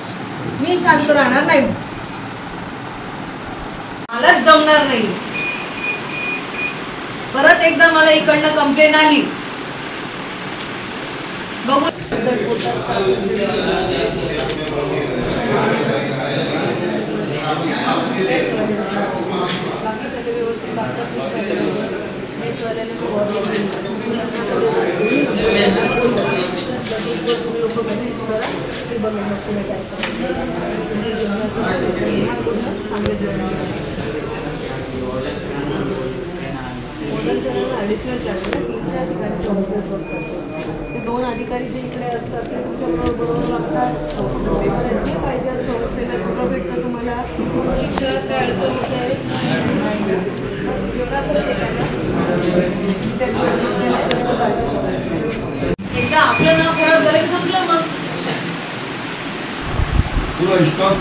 मी शांत राहणार नाही, मलाच जमणार नाही। परत एकदा मला इकडनं कंप्लेन आली बघू दोन अधिकारी जे इकडे असतात ते तुमच्याबरोबर लागतात, जे पाहिजे असतं हॉस्टेलला सगळं भेटतं तुम्हाला। शिक्षक काय अडचण आहे एकदा आपलं नाव खराब झालं की संपलं मग। पूरा स्टॉक